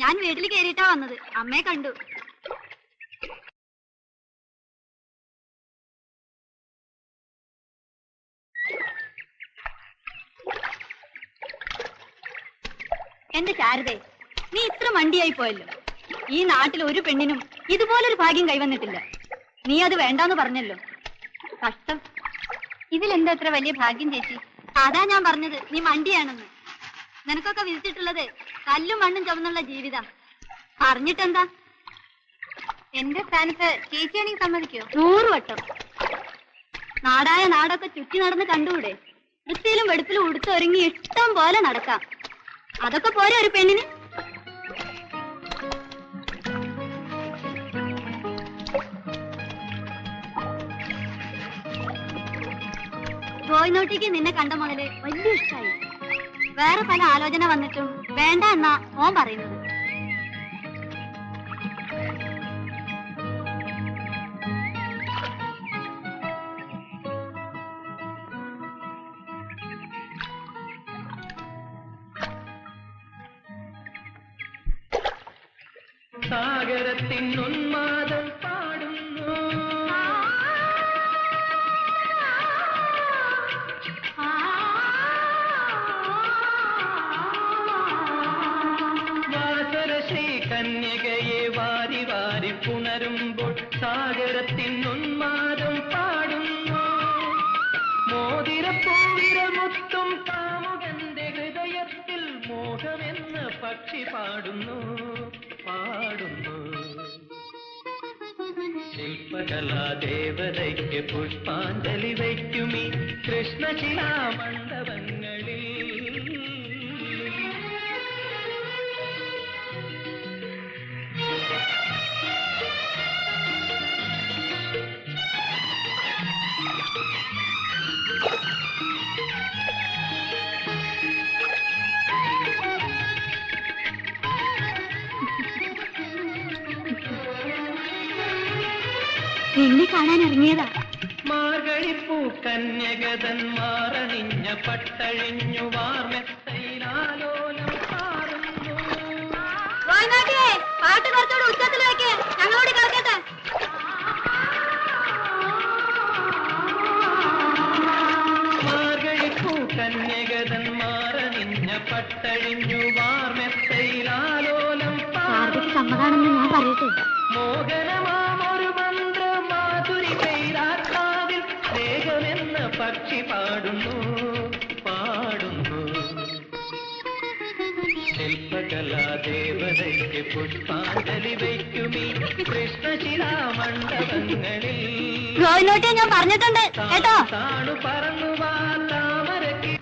ഞാൻ വീട്ടിൽ കയറിയിട്ടാ വന്നത്. അമ്മയെ കണ്ടു. എന്റെ ശാരദേ, നീ ഇത്ര മണ്ടിയായി പോയല്ലോ. ഈ നാട്ടിൽ ഒരു പെണ്ണിനും ഇതുപോലൊരു ഭാഗ്യം കൈവന്നിട്ടില്ല. നീ അത് വേണ്ടാന്ന് പറഞ്ഞല്ലോ. കഷ്ടം. ഇതിലെന്താ അത്ര വലിയ ഭാഗ്യം ചേച്ചി? അതാ ഞാൻ പറഞ്ഞത് നീ മണ്ടിയാണെന്ന്. നിനക്കൊക്കെ വിധിച്ചിട്ടുള്ളത് കല്ലും മണ്ണും ചുമന്നുള്ള ജീവിതം. അറിഞ്ഞിട്ടെന്താ? എന്റെ സ്ഥാനത്ത് ചേച്ചിയാണെങ്കിൽ സമ്മതിക്കോ? 100 വട്ടം. നാടായ നാടൊക്കെ ചുറ്റി നടന്ന് കണ്ടുകൂടെ? വൃത്തിയിലും വെടുപ്പിലും ഉടുത്തൊരുങ്ങി ഇഷ്ടം പോലെ നടക്കാം. അതൊക്കെ പോരെ ഒരു പെണ്ണിന്? ഗോയിനോട്ടിക്ക് നിന്നെ കണ്ട മുതല് വലിയ ഇഷ്ടമായി. വേറെ പല ആലോചന വന്നിട്ടും വേണ്ട എന്നാ ഓൻ പറയുന്നത്. സാഗരത്തിൻ ഉന്മാദം പാടുന്നു, വാസരശ്രീ കന്യകയെ വാരി വാരി പുണരുമ്പോൾ സാഗരത്തിൻ ഉന്മാദം പാടുന്നു. മോതിരപ്പൂവിരമുത്തും കാമുകന്റെ ഹൃദയത്തിൽ മോഹമെന്ന പക്ഷി പാടുന്നു. ശില്പകലാദേവതയ്ക്ക് പുഷ്പാഞ്ജലി വയ്ക്കുമീ കൃഷ്ണശിലാമണ്ഡപങ്ങളിൽ. എന്നെ കാണാൻ ഇറങ്ങിയതാ. മാർഗഴിപ്പൂ കന്യകതന്മാരണിഞ്ഞ പട്ടഴിഞ്ഞു വാർമെത്തയിലാലോലം പാറുന്നു. പാട്ട് കുറച്ചോട് ഉച്ചത്തിൽ വെക്ക്, ഞങ്ങളോട് കളിക്കട്ടെ. മാർഗഴിപ്പൂ കന്യകതന്മാരണിഞ്ഞ പട്ടഴിഞ്ഞു വാർമെത്തയിലാലോലം പാറുന്നു. സമ്മതാണെന്ന് ഞാൻ പറയട്ടെ. മോഹനമാമൊരു മന്ത്രമാധുരി പെയ്താത്മാവിൽ സ്നേഹമെന്ന പക്ഷി പാടുന്നു പാടുന്നു. ശില്പകലാദേവതയ്ക്ക് പുഷ്പാഞ്ജലി വയ്ക്കുമീ കൃഷ്ണശിലാമണ്ഡപങ്ങളിൽ. ഞാൻ പറഞ്ഞിട്ടുണ്ട് കേട്ടോ. താണു പറന്നു വാ താമരക്ക്.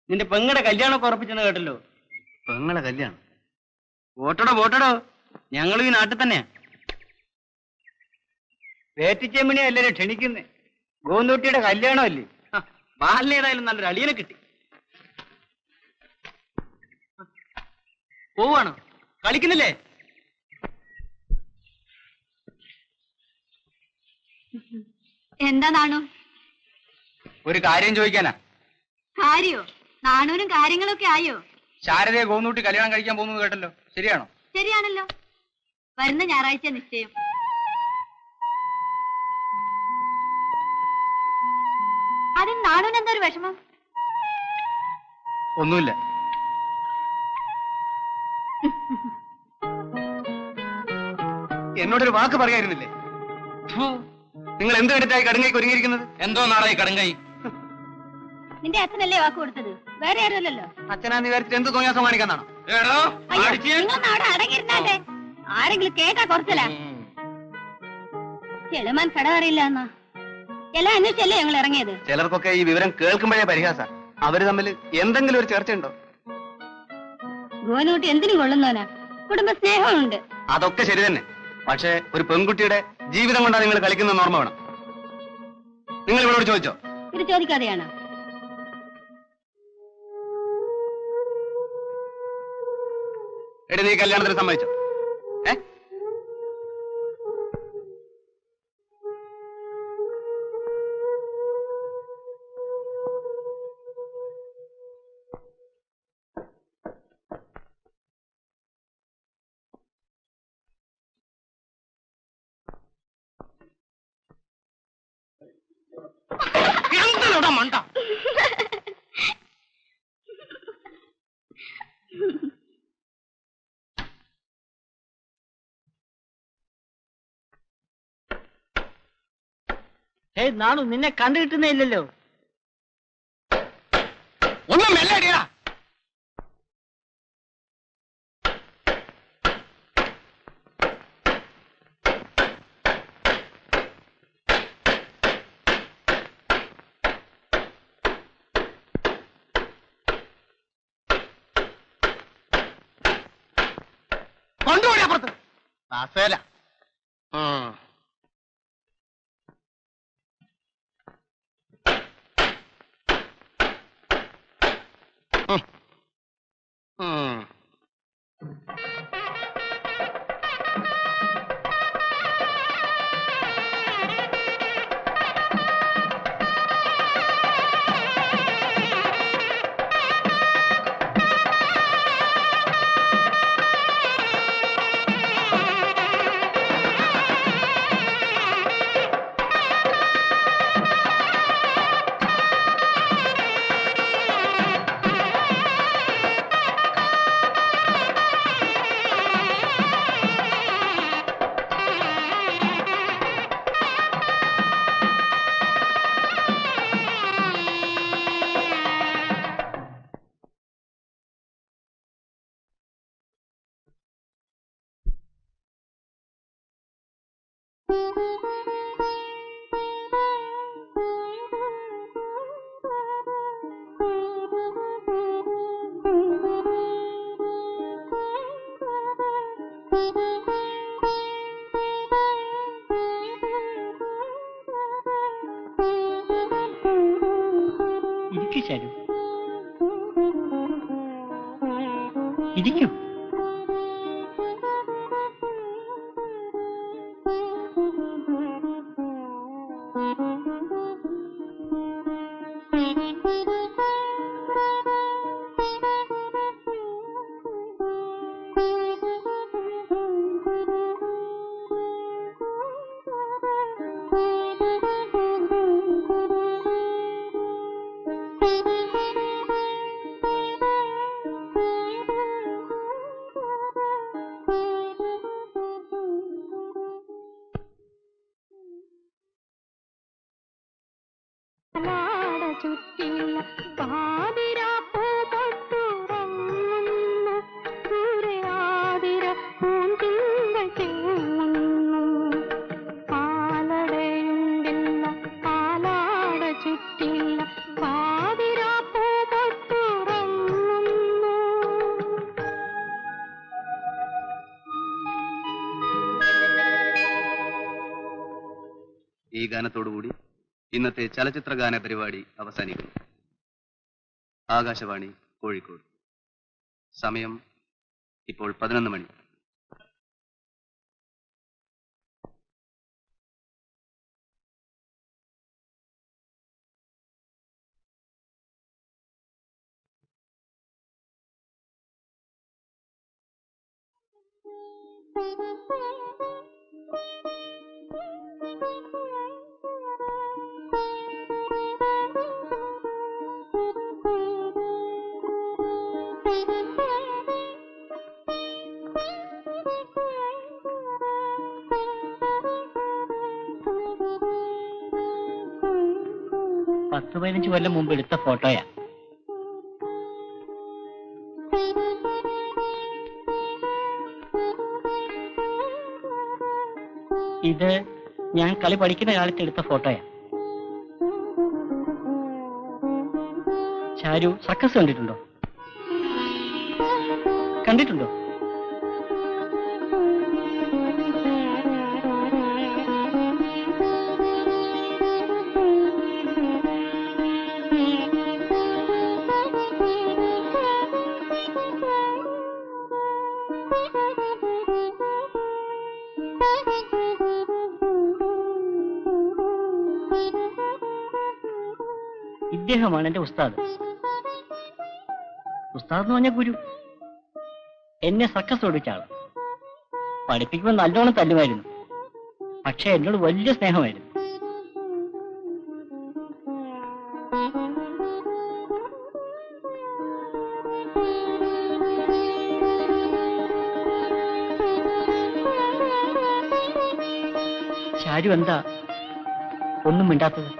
നിന്റെ പെങ്ങളുടെ കല്യാണമൊക്കെ ഉറപ്പിച്ചെന്ന് കേട്ടല്ലോ. പെങ്ങളെ കല്യാണം? വോട്ടടോ, ഞങ്ങളും ഈ നാട്ടിൽ തന്നെയാ. വേറ്റിച്ചെമ്മിനെ എല്ലാരും ക്ഷണിക്കുന്നേ. ഗോന്തൂട്ടിയുടെ കല്യാണമല്ലേ? ബാലിനേതായാലും നല്ലൊരു അളിയനെ കിട്ടി. പോവാണോ? കളിക്കുന്നില്ലേ? എന്താ നാണു? ഒരു കാര്യം ചോദിക്കാനാ. കാര്യോ? നാണൂരും കാര്യങ്ങളൊക്കെ ആയോ? ശാരദയെ ഗോന്തൂട്ടി കല്യാണം കഴിക്കാൻ പോകുന്നത് കേട്ടല്ലോ, ശരിയാണോ? ശരിയാണല്ലോ. വരുന്ന ഞായറാഴ്ച നിശ്ചയം. അതിന് നാണൂന് എന്താ ഒരു വിഷമം? ഒന്നുമില്ല. എന്നോടൊരു വാക്ക് പറയായിരുന്നില്ലേ? നിങ്ങൾ എന്ത് കണ്ടിട്ടായി കടുങ്ങൈക്ക് ഒരുങ്ങിയിരിക്കുന്നത്? എന്തോ നാളെ കടുങ്ങായി. നിന്റെ അച്ഛനല്ലേ വാക്ക് കൊടുത്തത്, വേറെ ആരുമല്ലല്ലോ. അച്ഛനാന്ന് വിചാരിച്ചിട്ട് എന്ത് തോന്നിയാസം കാണിക്കാന്നാണോ? അടങ്ങിയിരുന്നാട്ടെ. ആരെങ്കിലും കേട്ടാ കുറച്ചല്ല. ചെളുമാൻ കട അറിയില്ല എന്നാ എല്ലാം അന്വേഷിച്ചല്ലേ ഞങ്ങൾ ഇറങ്ങിയത്. ചിലർക്കൊക്കെ ഈ വിവരം കേൾക്കുമ്പോഴേ പരിഹാസ. അവര് തമ്മിൽ എന്തെങ്കിലും ഒരു ചർച്ച ഉണ്ടോ? ഗോനൂട്ടി എന്തിനും കൊള്ളുന്നവനാ, കുടുംബ സ്നേഹമുണ്ട്. അതൊക്കെ ശരി തന്നെ. പക്ഷേ ഒരു പെൺകുട്ടിയുടെ ജീവിതം കൊണ്ടാണ് നിങ്ങൾ കളിക്കുന്ന ഓർമ്മ വേണം. നിങ്ങൾ ഇവളോട് ചോദിച്ചോ? ഇത് ചോദിക്കാതെയാണോ? എടി, നീ കല്യാണത്തിന് സമ്മതിച്ചോ? ആരുടെ മണ്ട? ഏയ് നാണു, നിന്നെ കണ്ടു കിട്ടുന്നില്ലല്ലോ. ഒന്നും മെല്ലടിയാ. കൊണ്ടുപോയി അപ്പുറത്ത്. ദാസേല. ഇരിക്കും. ഈ ഗാനത്തോടുകൂടി ഇന്നത്തെ ചലച്ചിത്ര ഗാന പരിപാടി അവസാനിക്കുന്നു. ആകാശവാണി കോഴിക്കോട്. സമയം ഇപ്പോൾ 11 മണി. പത്ത് 15 കൊല്ലം മുമ്പ് എടുത്ത ഫോട്ടോയാ. ഇത് ഞാൻ കളി പഠിക്കുന്ന കാലത്ത് എടുത്ത ഫോട്ടോയാ. ചാരു സർക്കസ് കണ്ടിട്ടുണ്ടോ? കണ്ടിട്ടുണ്ടോ? ഇദ്ദേഹമാണ് എന്റെ ഉസ്താദ്. ഉസ്താദ് എന്ന് പറഞ്ഞ ഗുരു. എന്നെ സർക്കസ് ഓടിച്ച ആള്. പഠിപ്പിക്കുമ്പോൾ നല്ലോണം തല്ലുമായിരുന്നു. പക്ഷെ എന്നോട് വലിയ സ്നേഹമായിരുന്നു. ആരും എന്താ ഒന്നും മിണ്ടാത്തത്?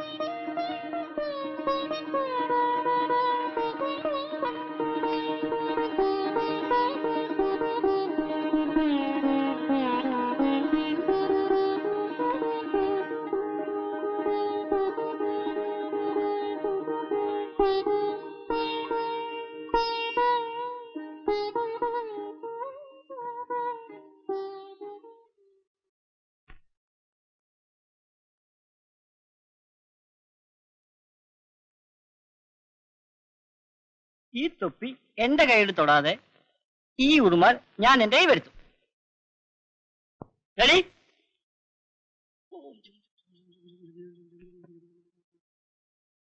ഈ തൊപ്പി എന്റെ കയ്യിൽ തൊടാതെ ഈ ഉറുമാൽ ഞാൻ എന്റെ കൈ വരുത്തും. റെഡി?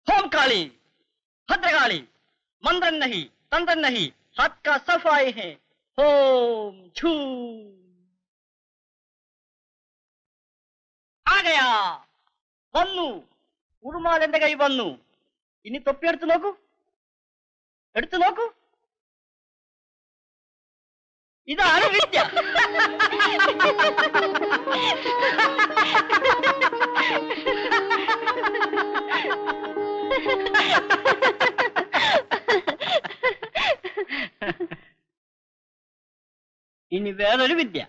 ഹോം കാളി, ഭദ്രകാളി, मंत्रन नहीं, तंत्रन नहीं, हाथ का सफाई है. ओम छू आ गया. വന്നു. ഉറുമാൽ എന്റെ കൈ വന്നു. ഇനി തൊപ്പി എടുത്തു നോക്കൂ. എടുത്തു നോക്കൂ. ഇതാണ് വിദ്യ. ഇനി വേറൊരു വിദ്യ.